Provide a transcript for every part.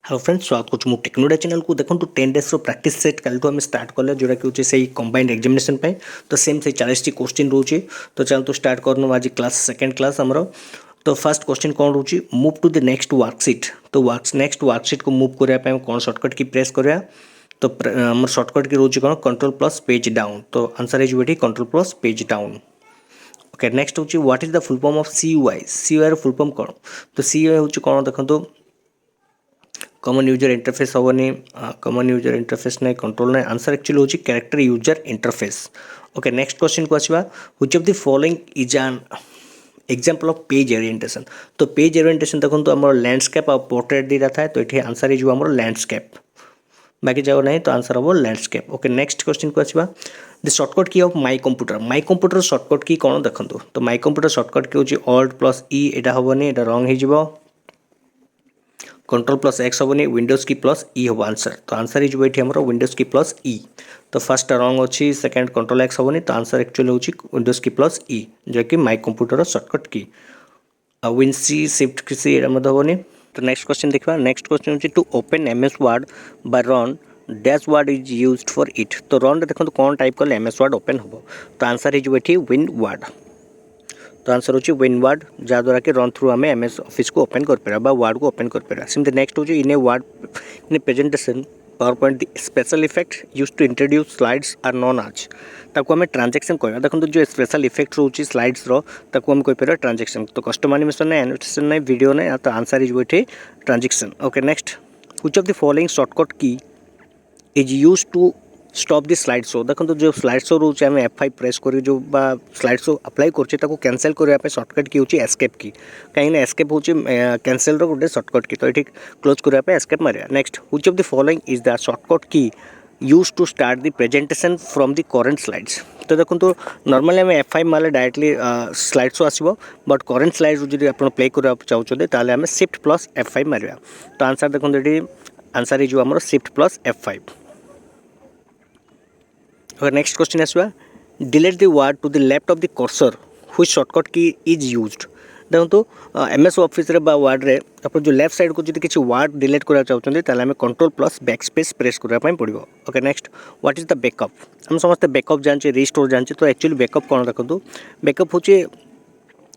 Hello friends, स्वागत करूँ टेक्नोडा channel को। देखो 10 डेज प्रैक्टिस सेट कल आम स्टार्ट कले जोटा कि हूँ से कंबाइंड एग्जामिनेशन तो सेम से 40 क्वेश्चन रोचे। तो चलते स्टार्ट करनु आज क्लास सेकेंड क्लास आमर। तो फर्स्ट क्वेश्चन कौन रोचे, move to the next worksheet. तो नेक्स्ट वर्कशीट को मूव करने कौन सर्टकट की प्रेस करा। तो आम सर्टकट की रोचे कौन, कंट्रोल प्लस पेज डाउन। तो आंसर है control plus page down. Okay, next हूँ what is the full form of CUI। CUI full form कौन। तो CUI हूँ कौन देखो, कॉमन यूजर इंटरफेस हेनी, कॉमन यूजर इंटरफेस ना कंट्रोल ना। आंसर एक्चुअली होची character user interface. Okay, next question को आसवा, which of the following is an example of page orientation. तो पेज ओरिएंटेशन देखो तो आम लैंडस्केप और पोर्ट्रेट दीटा था। तो ये आंसर हो आम लैंडस्केप, बाकी जाओ नहीं तो आंसर हम लैंडस्केप। ओके, नेक्स्ट क्वेश्चन को आसवा, द शॉर्टकट की of my computer. My computer shortcut की कौन देखो। तो माई कंप्यूटर शॉर्टकट की हूँ ऑल्ट प्लस ई। यहाँ हेनी, यहाँ रंग हो, कंट्रोल प्लस एक्स हेनी, विंडोज की प्लस ई हम आंसर। तो आंसर हो आमर विंडोज की प्लस ई। तो फर्स्ट रंग अच्छी, सेकेंड कंट्रोल एक्स हेनी। तो आंसर एक्चुअली हूँ विंडोज की प्लस ई, जैकि my computer shortcut key. Win C shift C हेनी। तो नेक्स्ट क्वेश्चन देखा। नेक्स्ट क्वेश्चन हूँ to open MS word by run dash word is use for it. तो run देखो कौन type कले MS वर्ड ओपन हम। तो आंसर हो विन वर्ड। तो आंसर होची विन वर्ड, जहाँद्वारा कि रन थ्रू आम MS ऑफिस को ओपन कर वर्ड को ओपन कर। सेमती नेक्स्ट होची in a word in a presentation PowerPoint special effect use to introduce slides are known as. ताको आम ट्रांजेक्शन कहवा। देखो जो स्पेशल इफेक्ट रोचे स्लाइड्स ताको आम कह ट्रांजेक्शन। तो कस्टम एनिमेशन ना, एनिमेशन ना, वीडियो ना। तो answer is transaction. Okay, next which of the following shortcut key is use to stop the slide show. देखो जो स्लाइड शो रोचे आम F5 प्रेस कर जो स्लाइड शो अप्लाई कर कैंसल करने सर्टकट की होची एस्केप की। कहीं एस्केप होची कैंसल गोटे सर्टकट की। तो ये क्लोज करने एस्केप मारे। Next which of the following is the shortcut key use to start the presentation from the current slides. तो देखो तो नॉर्मली आम F5 मारे डायरेक्टली स्लाइड शो आसो, बट करेंट स्लाइड जो आप प्ले करने चाहते ताले आम शिफ्ट प्लस F5 मारे। तो आंसर देखो ये आंसर हो आम शिफ्ट प्लस F5। और नेक्स्ट क्वेश्चन आसवा, delete the word to the left of the cursor which shortcut key is used. देखो तो MS ऑफिस रे बा वर्ड रे आप जो लेफ्ट साइड को जो किसी वर्ड डिलीट करना चाहते ताले आम कंट्रोल प्लस बैकस्पेस प्रेस करने पड़ो। Okay, next what is the backup. हम समस्त बैकअप जानचे, रिस्टोर जानचे। तो एक्चुअली बैकअप कौन देखो, बैकअप हूँ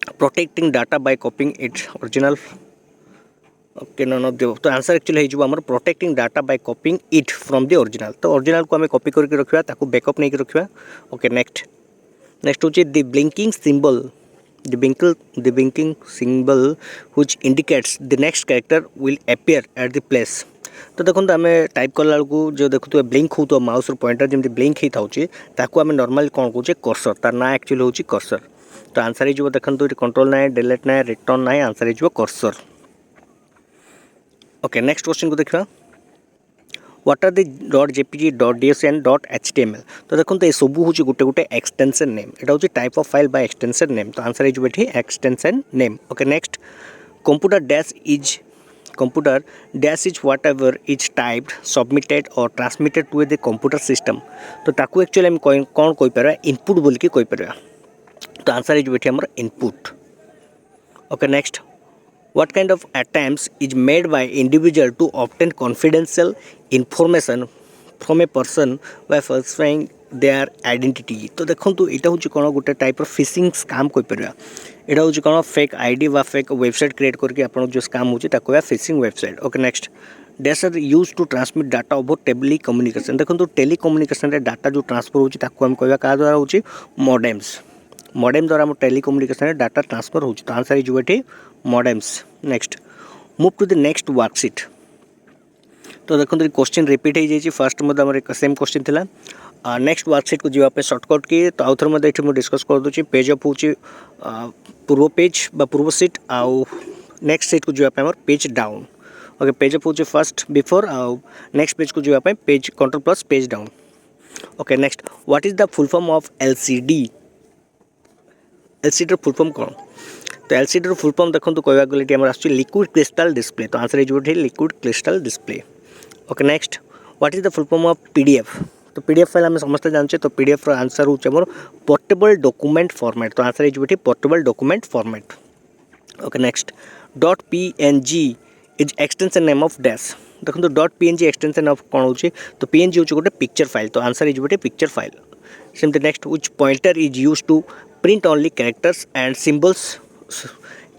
protecting data by copying it original. Okay, none of the. तो आंसर एक्चुअली हो आम protecting data by copying it from the original. तो ओरिजिनल को आम कॉपी करके रखा, ताको बैकअप नहीं रखा। ओके, नेक्स्ट हूँ the blinking symbol, the blinking symbol which indicates the next character will appear at the place. तो देखो आम टाइप कला जो देखो ब्लिंक हो माउस पॉइंटर जमी ब्लिंक होता है आम नॉर्मली कौन कहे कर्सर। तार ना एक्चुअली हूँ कर्सर। तो आंसर हो देखो कंट्रोल ना, डिलीट ना, रिटर्न ना। आंसर हो कर्सर। ओके, नेक्स्ट क्वेश्चन को देखा। What are the .jpg .ds and .html। तो देखो ये सब हूँ गोटे गोटे एक्सटेंशन नेम। यहाँ हूँ type of file by extension name. तो आंसर हो extension name. Okay, next computer dash is whatever is typed submitted और transmitted to the computer system. तो ताकू एक्चुअली आम कौन कहीपर इनपुट बोल कि कहीपर। तो आंसर हो आम input. Okay, next what kind of attempts is made by individual to obtain confidential information from a person by falsifying their identity। तो देखो तो यहाँ हूँ कौन गोटे टाइप फिशिंग स्काम कहीपर। यहाँ हूँ कौन फेक आईडी व फेक वेबसाइट क्रिएट करके आप जो स्काम होता phishing website. Okay, next dash are used to transmit data over telecommunication. देखो तो टेली कम्युनिकेशन डाटा जो ट्रांसफर होता आम कह क्या द्वारा हो मॉडेम्स। मॉडेम द्वारा आम टेली कम्युनिकेशन डाटा ट्रांसफर हो। तो आंसर हो modems. Next move to the next worksheet. तो देखो क्वेश्चन रिपीट हो जाए। फर्स्ट मतलब सेम क्वेश्चन था। नेक्स्ट वर्कशीट को जीवाई सर्टकट की। तो आउ थे ये मुझे डिस्कस कर दूसरी पेज अप हूँ पूर्व पेज पूर्व सीट आउ नेक्स्ट सीट को जीवाई page down. Okay, page up हूँ फर्स्ट बिफोर आउ नेक्स्ट पेज को जीवाई page control plus page down. Okay, next what is the full form of LCD। LCD full form कौन। तो LCD फुल फॉर्म देखो तो कहवा गले आम आस लिक्विड क्रिस्टाल डिस्प्ले। तो आंसर हो liquid crystal display. Okay, next what is the full form of PDF। तो PDF फाइल आम समस्त जानचे। तो PDF आंसर हूँ आम पोर्टेबल डॉक्यूमेंट फॉर्मेट। तो आंसर हो portable document format. Okay, next .png is extension name of dash. देखो dot PNG extension of कौन हो तो पीएनजी हूँ गोटे पिक्चर फाइल तो आंसर इज गोटे पिक्चर फाइल सेमती next which pointer is use to print only characters and symbols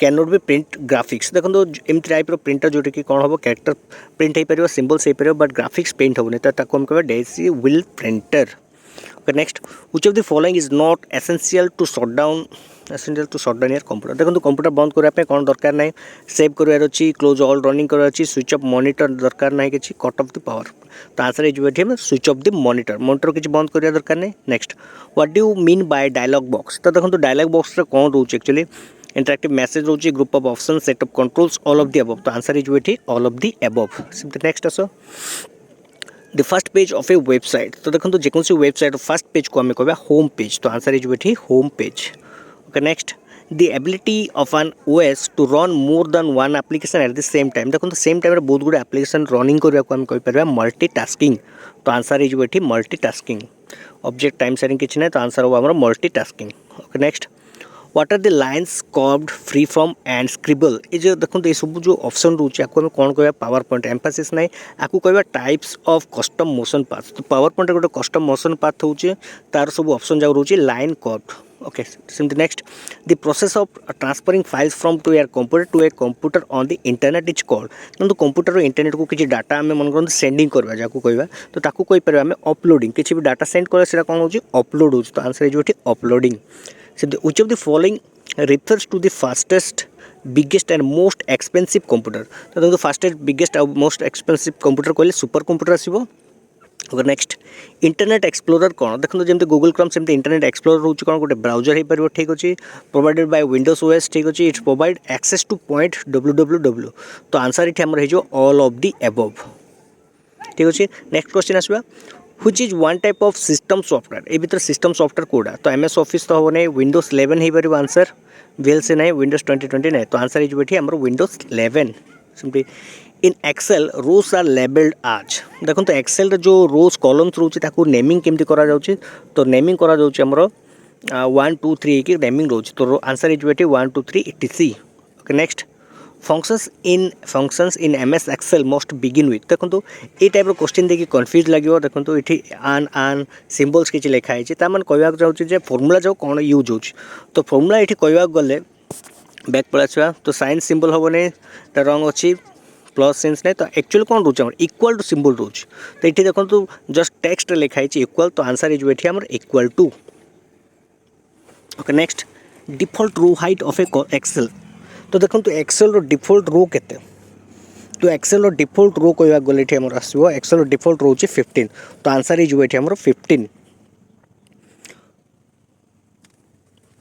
can not be print graphics देखो एमती टाइप प्रिंटर जोटा कि कौन हम कैरेक्टर प्रिंट हो पार सिंबल्स हो पार बट ग्राफिक्स प्रिंट होनी तो हम कह daisy wheel printer okay next which of the following is not essential to shut down your computer देखो कंप्यूटर बंद करने कौन दरकार ना सेव करार अच्छी क्लोज ऑल रनिंग करार अच्छी स्विच ऑफ मॉनिटर दरकार ना कि कट ऑफ द पावर तो आंसर है स्विच ऑफ द मॉनिटर किसी बंद करा दरकार नहीं next what do mean by dialog box तो देखो डायलॉग बॉक्स कौन रोचे एक्चुअली इंटरैक्टिव मैसेज रोचे group of option set of controls all of the above तो आंसर है all of the above next as the first page of a website तो देखो जेकोसी वेबसाइट फर्स्ट पेज को आम कह होम पेज तो आंसर है home page okay next the ability of an OS to run more than one application at the same time देखो same time बहुत गुड एप्लिकेशन रनिंग करने को आम कहीपर मल्टीटास्किंग तो आंसर है मल्टीटास्किंग ऑब्जेक्ट टाइम सेटिंग किसी ना तो आंसर हम multitasking okay next what are the lines curved free from and scribble ये जो देखो ये सब जो ऑप्शन रोचे आपको कौन कह पावर पॉइंट एम्फासिस ना आपको कह types of custom motion path तो पावर पॉइंट गोटे कस्टम मोशन पाथ होचे तार सब ऑप्शन जाक रोचे line curved okay simply next the process of transferring files from to your computer to a computer on the internet is called तो computer internet को किसी डाटा आम मन कर सेंडिंग करवा जहाँ कहवा तो ताकू कहीपर आम अपलोडिंग किसी भी डाटा सेंड करा कौन हो अपलोड हो तो आंसर है uploading which of the following refers to the fastest biggest and most expensive computer तो देखो fastest biggest और most expensive computer कहले सुपर कंप्यूटर आसो ओके नेक्स्ट इंटरनेट एक्सप्लोरर कौन देखो जमी गूगल क्रोम सेमती इंटरनेट एक्सप्लोरर हूँ कौन गोटे ब्राउजर हो पार ठीक अच्छे प्रोवाइडेड बाय विंडोज ओएस ठीक अच्छे it's provide access to point www तो आंसर ये आमर हो ऑल ऑफ द एबव ठीक अच्छे नेक्स्ट क्वेश्चन आसवा which is one type of system software ये भर सिस्टम सॉफ्टवेयर कौटा तो एमएस ऑफिस तो हम नहीं विंडोज 11 हो पार आंसर VLC नहीं विंडोज 2020 नहीं तो आंसर है आमर Windows 11 simply in Excel rows are labelled as देखो तो एक्सेल जो रोज कॉलम्स रोचे नेमिंग केमती करा जाउची तो नेमिंग करा जाउची आमर 1 2 3 की नेमिंग रोचे तो आंसर है 1 2 3 etc okay next functions in MS Excel must begin with देखो ये टाइप क्वेश्चन देखिए कन्फ्यूज लगे देखो ये आन सिम्बल्स किसी लिखाई तार कहवा चाहूँ फर्मूला जो कौन यूज हो तो फर्मूला ये कहवा गले बैक पड़ा तो साइन सिम्बल हम नहीं रंग अच्छी प्लस सेन्स नहीं तो एक्चुअली कौन रोचे इक्वल टू सिम्बल रोचे तो ये देखो जस्ट टेक्स्ट लिखाई इक्वल तो आंसर है आमर equal to okay next default row height of a Excel तो देखो एक्सेल डिफॉल्ट रो केते तो एक्सेल डिफॉल्ट रो कहवा गले आमर आसो एक्सेल डिफॉल्ट रो 15 तो आंसर है आमर 15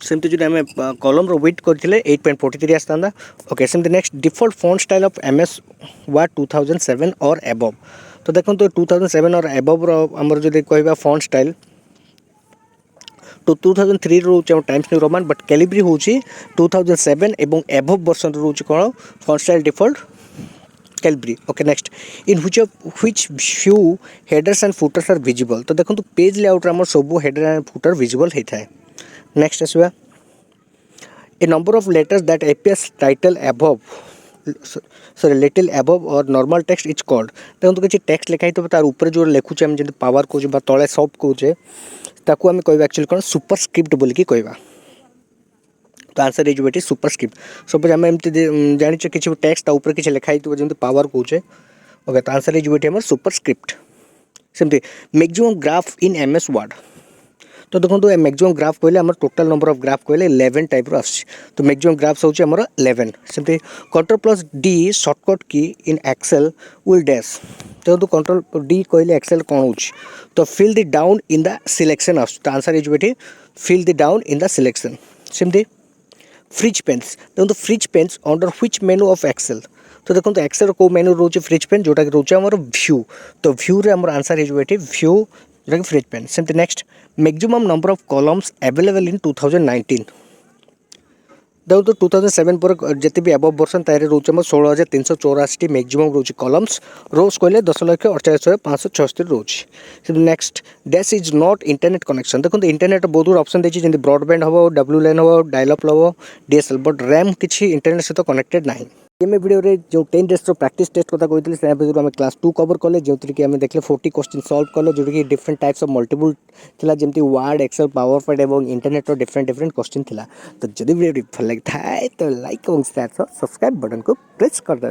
सेमती जो आम कलम विड्थ करते 8.43 आसता ओके सेमती next default font style of MS word 2007 और एबव तो देखो 2007 और एबव आमर जो कहवा फॉन्ट स्टाइल तो 2003 रोचे Times New Roman but Calibri हूँ 2007 एवं एबव वर्सन रोचे कौन font style default Calibri okay next in which view headers and footers are visible तो देखो पेज लेआउट आम सब हेडर एंड फुटर विजिबल होता है नेक्स्ट आसवा a number of letters that appears title above sorry little above और normal text is called देखो किसी टेक्स्ट लिखाई तो तार ऊपर जो लिखुचे आम जब पावर कहे तले सब कहे ताकू आम कह एक्चुअली कौन सुपरस्क्रिप्ट बोलिकी कहवा तो आंसर है सुपरस्क्रिप्ट सपोज आम एमती जाने किसी टेक्स्ट ऊपर किसी लिखाई तो जमी पावर कहे ओके तो आंसर है सुपरस्क्रिप्ट सेमती मैक्सिमम ग्राफ इन MS वर्ड तो देखो मैक्सिमम ग्राफ कहले आम टोटाल नंबर ऑफ ग्राफ कहले 11 टाइप आस तो मैक्सिमम ग्राफ्स हूँ आम 11 सेमती Ctrl+D शॉर्टकट की इन एक्सेल विल डैश देखो Ctrl+D कहले एक्सेल कौन हो तो fill the down in the selection आस तो आंसर है fill the down in the selection सेमती फ्रिज पेन्स देखो freeze panes under which menu of Excel तो देखो एक्सेल को मेनू रोचे फ्रिज पेन जोटा कि रोचे आम व्यू तो व्यू रे आम आंसर है व्यू जोटा कि फ्रिज पेन सेमती next maximum number of columns available in 2019 देखो तो 2007 पर जिते भी एबव वर्सन तार रोचे 16,384 मैक्सिमम रोचे कॉलम्स रोज कहले 10,48,576 रोचे next dash is not internet connection देखो इंटरनेट बहुत गुड ऑप्शन देखिए जमी ब्रॉडबैंड हम WLAN हम डायल अप हम DSL बट रैम किसी इंटरनेट सहित कनेक्टेड ना। एम वीडियो रे जो 10 डेज प्रैक्टिस टेस्ट कथा कहते से भितर आम क्लास 2 कवर कले जो कि आम देखले 40 क्वेश्चन सॉल्व कले जो कि डिफरेंट टाइप्स ऑफ मल्टीपल थिला जेमती वर्ड एक्सेल पावर पॉइंट एवं इंटरनेट रो डिफरेंट डिफरेंट क्वेश्चन थिला। तो जदि वीडियो भल लगी थाए तो लाइक और सब्सक्राइब बटन को प्रेस कर देवे।